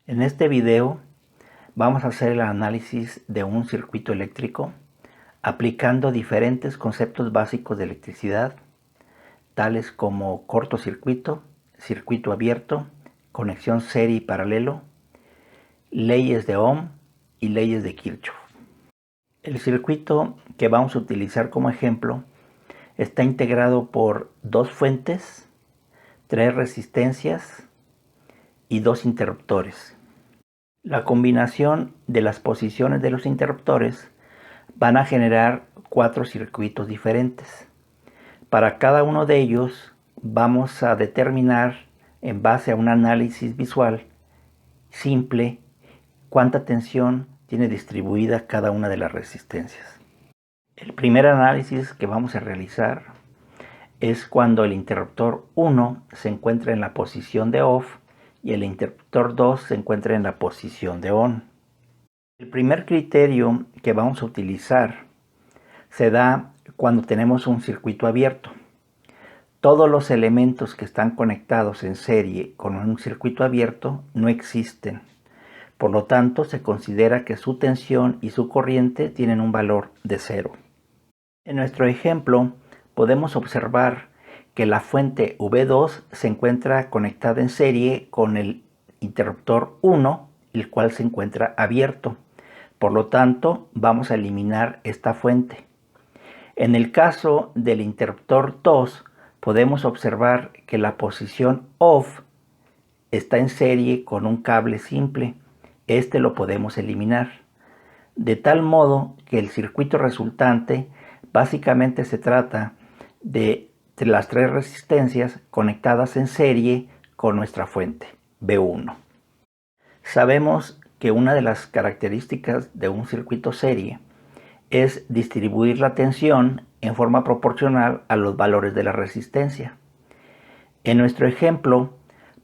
En este video vamos a hacer el análisis de un circuito eléctrico aplicando diferentes conceptos básicos de electricidad, tales como cortocircuito, circuito abierto, conexión serie y paralelo, leyes de Ohm y leyes de Kirchhoff. El circuito que vamos a utilizar como ejemplo está integrado por dos fuentes, 3 resistencias y 2 interruptores. La combinación de las posiciones de los interruptores van a generar 4 circuitos diferentes. Para cada uno de ellos vamos a determinar, en base a un análisis visual simple, cuánta tensión tiene distribuida cada una de las resistencias. El primer análisis que vamos a realizar es cuando el interruptor 1 se encuentra en la posición de off y el interruptor 2 se encuentra en la posición de on. El primer criterio que vamos a utilizar se da cuando tenemos un circuito abierto. Todos los elementos que están conectados en serie con un circuito abierto no existen. Por lo tanto, se considera que su tensión y su corriente tienen un valor de 0. En nuestro ejemplo, podemos observar que la fuente V2 se encuentra conectada en serie con el interruptor 1, el cual se encuentra abierto. Por lo tanto, vamos a eliminar esta fuente. En el caso del interruptor 2, podemos observar que la posición off está en serie con un cable simple. Este lo podemos eliminar. De tal modo que el circuito resultante básicamente se trata de las 3 resistencias conectadas en serie con nuestra fuente, V1. Sabemos que una de las características de un circuito serie es distribuir la tensión en forma proporcional a los valores de la resistencia. En nuestro ejemplo,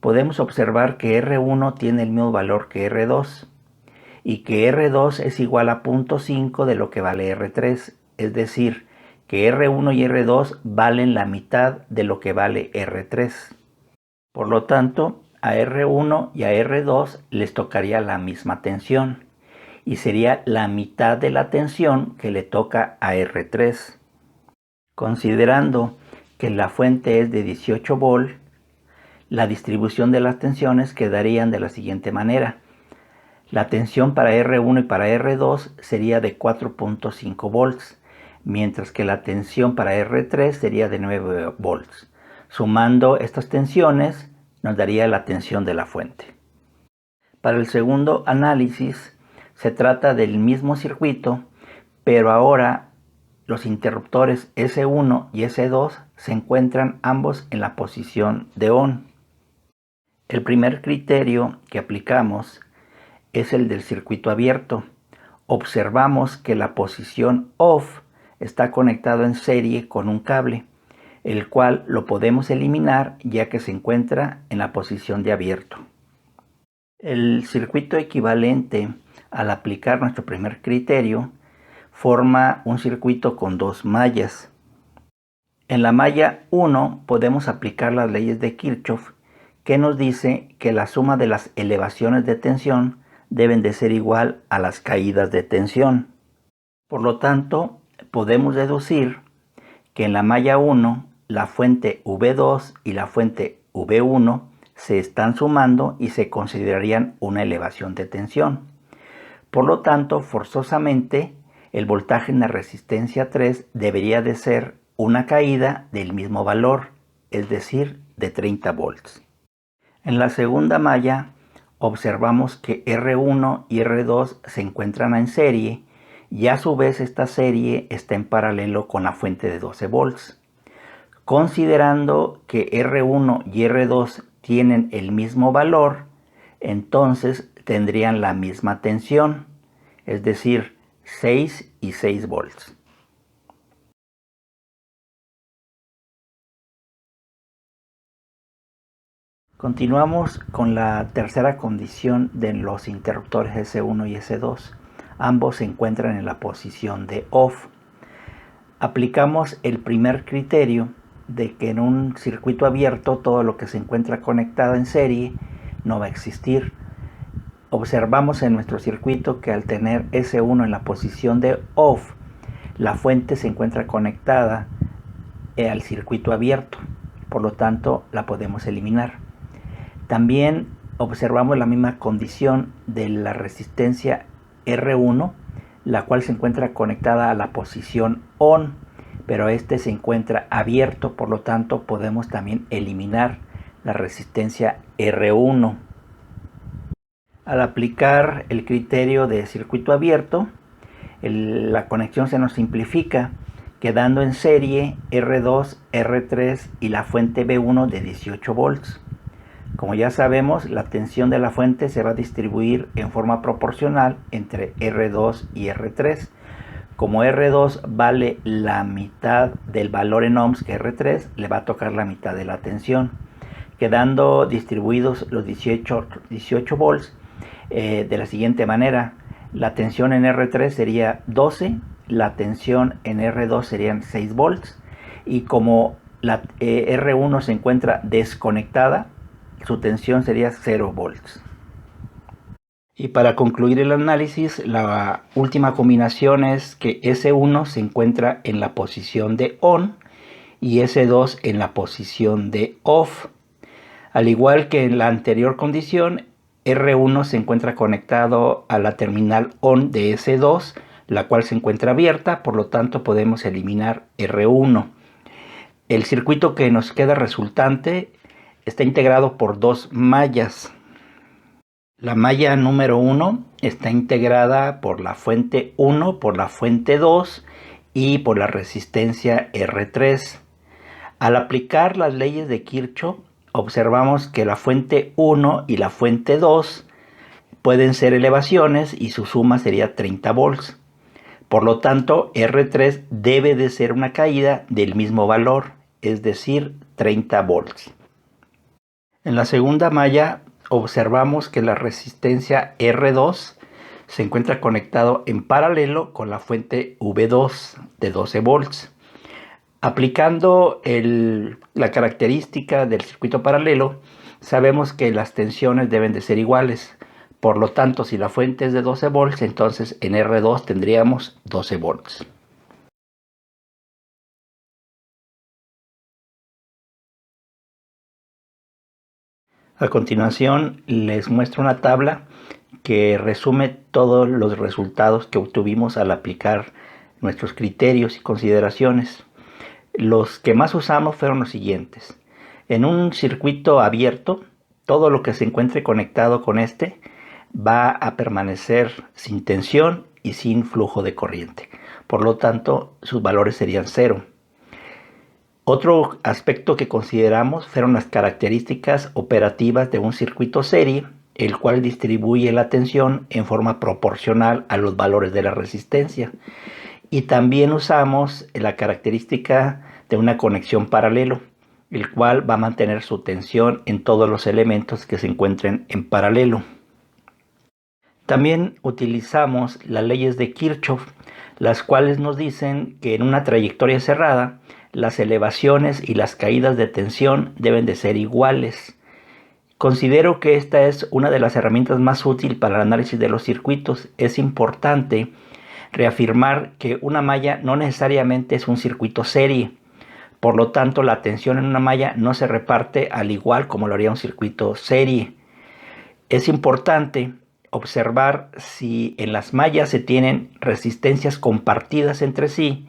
podemos observar que R1 tiene el mismo valor que R2 y que R2 es igual a 0.5 de lo que vale R3, es decir, que R1 y R2 valen la mitad de lo que vale R3. Por lo tanto, a R1 y a R2 les tocaría la misma tensión y sería la mitad de la tensión que le toca a R3. Considerando que la fuente es de 18 volts, la distribución de las tensiones quedarían de la siguiente manera. La tensión para R1 y para R2 sería de 4.5 volts, mientras que la tensión para R3 sería de 9 volts. Sumando estas tensiones nos daría la tensión de la fuente. Para el segundo análisis se trata del mismo circuito, pero ahora los interruptores S1 y S2 se encuentran ambos en la posición de on. El primer criterio que aplicamos es el del circuito abierto. Observamos que la posición off está conectado en serie con un cable, el cual lo podemos eliminar ya que se encuentra en la posición de abierto. El circuito equivalente al aplicar nuestro primer criterio forma un circuito con 2 mallas. En la malla 1 podemos aplicar las leyes de Kirchhoff, que nos dice que la suma de las elevaciones de tensión deben de ser igual a las caídas de tensión. Por lo tanto, podemos deducir que en la malla 1 la fuente V2 y la fuente V1 se están sumando y se considerarían una elevación de tensión. Por lo tanto, forzosamente, el voltaje en la resistencia 3 debería de ser una caída del mismo valor, es decir, de 30 volts. En la segunda malla observamos que R1 y R2 se encuentran en serie y a su vez esta serie está en paralelo con la fuente de 12 volts. Considerando que R1 y R2 tienen el mismo valor, entonces tendrían la misma tensión, es decir, 6 y 6 volts. Continuamos con la tercera condición de los interruptores S1 y S2. Ambos se encuentran en la posición de off. Aplicamos el primer criterio de que en un circuito abierto todo lo que se encuentra conectado en serie no va a existir. observamos en nuestro circuito que al tener S1 en la posición de off, la fuente se encuentra conectada al circuito abierto, por lo tanto la podemos eliminar. También observamos la misma condición de la resistencia R1, la cual se encuentra conectada a la posición on, pero este se encuentra abierto, por lo tanto podemos también eliminar la resistencia R1. Al aplicar el criterio de circuito abierto, la conexión se nos simplifica, quedando en serie R2, R3 y la fuente B1 de 18 volts. Como ya sabemos, la tensión de la fuente se va a distribuir en forma proporcional entre R2 y R3. Como R2 vale la mitad del valor en ohms que R3, le va a tocar la mitad de la tensión, quedando distribuidos los 18 volts de la siguiente manera. La tensión en R3 sería 12, la tensión en R2 serían 6 volts, y como la R1 se encuentra desconectada, su tensión sería 0 volts. Y para concluir el análisis, la última combinación es que S1 se encuentra en la posición de on y S2 en la posición de off. Al igual que en la anterior condición, R1 se encuentra conectado a la terminal on de S2, la cual se encuentra abierta, por lo tanto podemos eliminar R1. El circuito que nos queda resultante está integrado por dos mallas. La malla número 1 está integrada por la fuente 1, por la fuente 2 y por la resistencia R3. Al aplicar las leyes de Kirchhoff, observamos que la fuente 1 y la fuente 2 pueden ser elevaciones y su suma sería 30 volts. Por lo tanto, R3 debe de ser una caída del mismo valor, es decir, 30 volts. En la segunda malla observamos que la resistencia R2 se encuentra conectado en paralelo con la fuente V2 de 12 volts. Aplicando la característica del circuito paralelo, sabemos que las tensiones deben de ser iguales. Por lo tanto, si la fuente es de 12 volts, entonces en R2 tendríamos 12 volts. A continuación, les muestro una tabla que resume todos los resultados que obtuvimos al aplicar nuestros criterios y consideraciones. Los que más usamos fueron los siguientes. En un circuito abierto, todo lo que se encuentre conectado con este va a permanecer sin tensión y sin flujo de corriente. Por lo tanto, sus valores serían 0. Otro aspecto que consideramos fueron las características operativas de un circuito serie, el cual distribuye la tensión en forma proporcional a los valores de la resistencia. Y también usamos la característica de una conexión paralelo, el cual va a mantener su tensión en todos los elementos que se encuentren en paralelo. También utilizamos las leyes de Kirchhoff, las cuales nos dicen que en una trayectoria cerrada, las elevaciones y las caídas de tensión deben de ser iguales. Considero que esta es una de las herramientas más útiles para el análisis de los circuitos. Es importante reafirmar que una malla no necesariamente es un circuito serie. Por lo tanto, la tensión en una malla no se reparte al igual como lo haría un circuito serie. Es importante observar si en las mallas se tienen resistencias compartidas entre sí,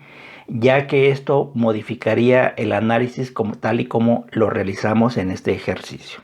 ya que esto modificaría el análisis tal y como lo realizamos en este ejercicio.